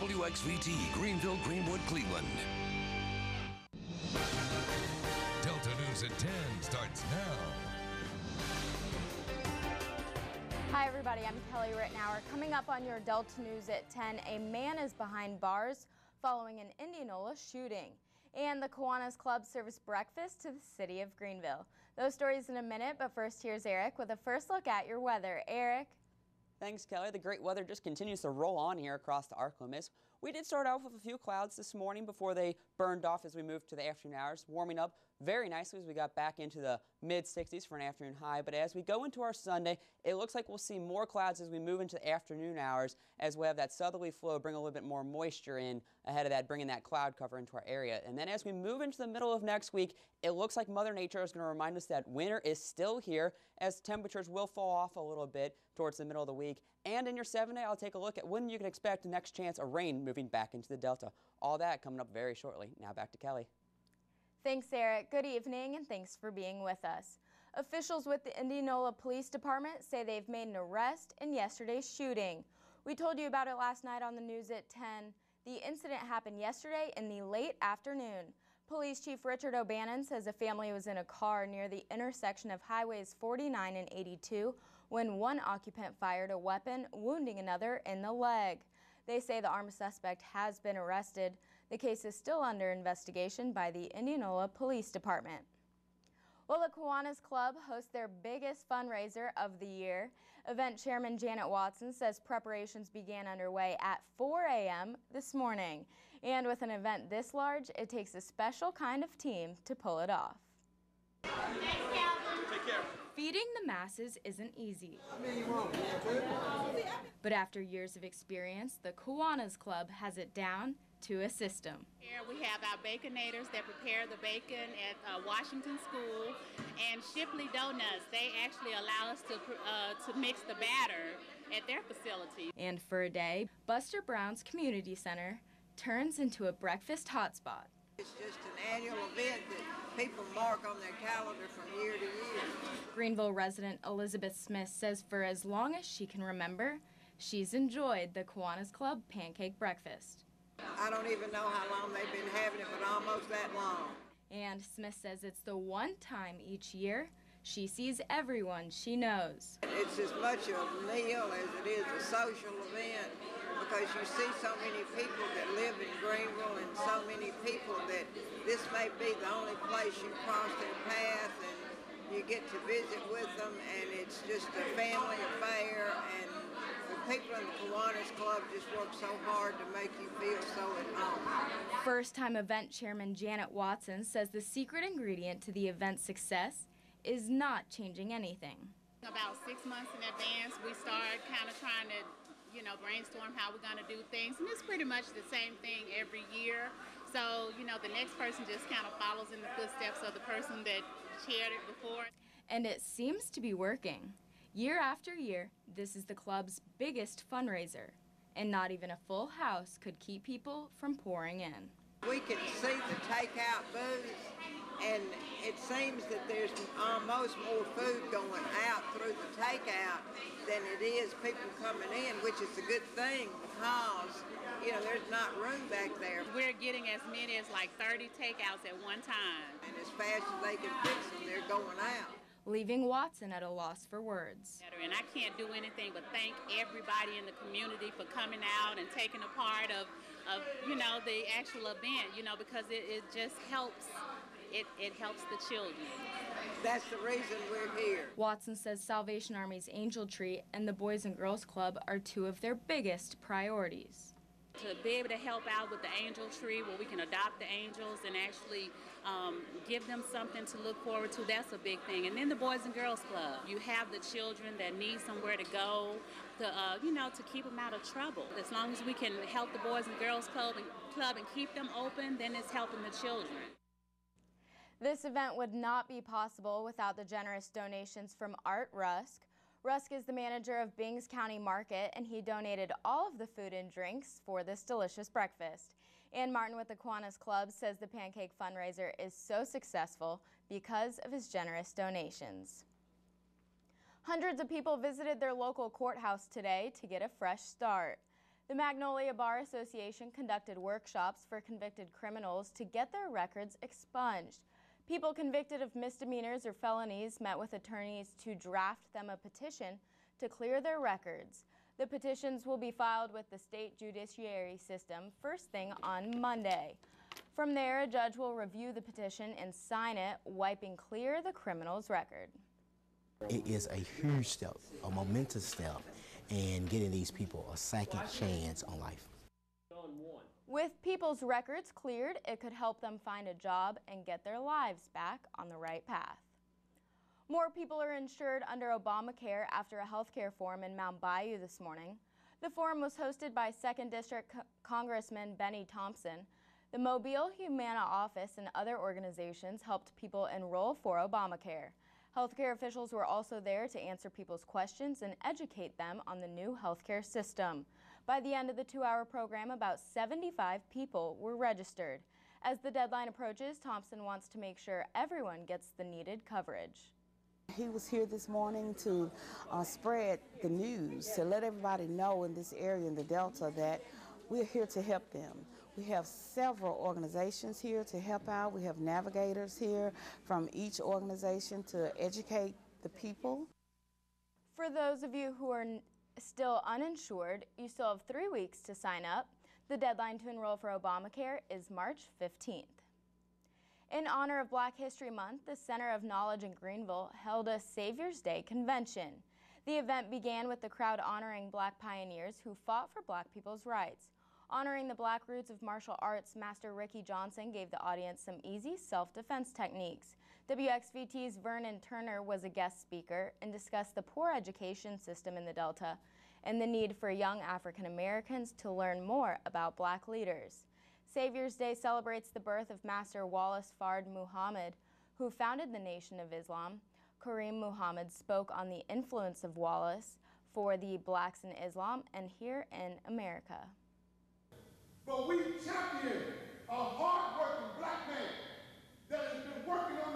WXVT, Greenville, Greenwood, Cleveland. Delta News at 10 starts now. Hi everybody, I'm Kelly Rittenauer. Coming up on your Delta News at 10, a man is behind bars following an Indianola shooting. And the Kiwanis Club serves breakfast to the city of Greenville. Those stories in a minute, but first here's Eric with a first look at your weather. Eric. Thanks, Kelly. The great weather just continues to roll on here across the Ark-La-Miss. We did start off with a few clouds this morning before they burned off as we moved to the afternoon hours, warming up very nicely as we got back into the mid-60s for an afternoon high. But as we go into our Sunday, it looks like we'll see more clouds as we move into the afternoon hours, as we have that southerly flow bring a little bit more moisture in ahead of that, bringing that cloud cover into our area. And then as we move into the middle of next week, it looks like Mother Nature is going to remind us that winter is still here, as temperatures will fall off a little bit towards the middle of the week. And in your 7-day, I'll take a look at when you can expect the next chance of rain moving back into the Delta. All that coming up very shortly. Now back to Kelly. Thanks, Eric. Good evening, and thanks for being with us. Officials with the Indianola Police Department say they've made an arrest in yesterday's shooting. We told you about it last night on the news at 10. The incident happened yesterday in the late afternoon. Police Chief Richard O'Bannon says a family was in a car near the intersection of Highways 49 and 82 when one occupant fired a weapon, wounding another in the leg. They say the armed suspect has been arrested. The case is still under investigation by the Indianola Police Department. Well, the Kiwanis Club hosts their biggest fundraiser of the year. Event Chairman Janet Watson says preparations began underway at 4 a.m. this morning. And with an event this large, it takes a special kind of team to pull it off. Take care. Feeding the masses isn't easy. But after years of experience, the Kiwanis Club has it down to a system. Here we have our baconators that prepare the bacon at Washington School, and Shipley Donuts, they actually allow us to mix the batter at their facility. And for a day, Buster Brown's Community Center turns into a breakfast hotspot. It's just an annual event that people mark on their calendar from year to year. Greenville resident Elizabeth Smith says for as long as she can remember, she's enjoyed the Kiwanis Club pancake breakfast. I don't even know how long they've been having it, but almost that long. And Smith says it's the one time each year she sees everyone she knows. It's as much a meal as it is a social event, because you see so many people that live in Greenville and so many people that this may be the only place you cross their path, and you get to visit with them, and it's just a family affair, and the people in the Kiwanis Club just work so hard to make you feel so at home. First-time event chairman Janet Watson says the secret ingredient to the event's success is not changing anything. About 6 months in advance, we start kind of trying to, brainstorm how we're going to do things, and it's pretty much the same thing every year. So, the next person just kind of follows in the footsteps of the person that chaired it before. And it seems to be working. Year after year, this is the club's biggest fundraiser, and not even a full house could keep people from pouring in. We can see the takeout booths, and it seems that there's almost more food going out through the takeout than it is people coming in, which is a good thing because, there's not room back there. We're getting as many as like 30 takeouts at one time. And as fast as they can fix them, they're going out. Leaving Watson at a loss for words. And I can't do anything but thank everybody in the community for coming out and taking a part of the actual event, because it just helps. It helps the children. That's the reason we're here. Watson says Salvation Army's Angel Tree and the Boys and Girls Club are two of their biggest priorities. To be able to help out with the Angel Tree, where we can adopt the angels and actually give them something to look forward to, that's a big thing. And then the Boys and Girls Club. You have the children that need somewhere to go, to keep them out of trouble. As long as we can help the Boys and Girls Club and keep them open, then it's helping the children. This event would not be possible without the generous donations from Art Rusk. Rusk is the manager of Bings County Market, and he donated all of the food and drinks for this delicious breakfast. Ann Martin with the Kiwanis Club says the pancake fundraiser is so successful because of his generous donations. Hundreds of people visited their local courthouse today to get a fresh start. The Magnolia Bar Association conducted workshops for convicted criminals to get their records expunged. People convicted of misdemeanors or felonies met with attorneys to draft them a petition to clear their records. The petitions will be filed with the state judiciary system first thing on Monday. From there, a judge will review the petition and sign it, wiping clear the criminal's record. It is a huge step, a momentous step, in getting these people a second chance on life. With people's records cleared, it could help them find a job and get their lives back on the right path. More people are insured under Obamacare after a health care forum in Mount Bayou this morning. The forum was hosted by 2nd District Congressman Benny Thompson. The Mobile Humana office and other organizations helped people enroll for Obamacare. Healthcare officials were also there to answer people's questions and educate them on the new healthcare system. By the end of the 2-hour program, about 75 people were registered. As the deadline approaches, Thompson wants to make sure everyone gets the needed coverage. He was here this morning to spread the news, to let everybody know in this area in the Delta that we're here to help them. We have several organizations here to help out. We have navigators here from each organization to educate the people. For those of you who are still uninsured, you still have 3 weeks to sign up. The deadline to enroll for Obamacare is March 15th. In honor of Black History Month, the Center of Knowledge in Greenville held a Savior's Day convention. The event began with the crowd honoring Black pioneers who fought for Black people's rights. Honoring the Black roots of martial arts, Master Ricky Johnson gave the audience some easy self-defense techniques. WXVT's Vernon Turner was a guest speaker and discussed the poor education system in the Delta and the need for young African Americans to learn more about Black leaders. Savior's Day celebrates the birth of Master Wallace Fard Muhammad, who founded the Nation of Islam. Kareem Muhammad spoke on the influence of Wallace for the blacks in Islam and here in America. But we champion a hard-working Black man that has been working on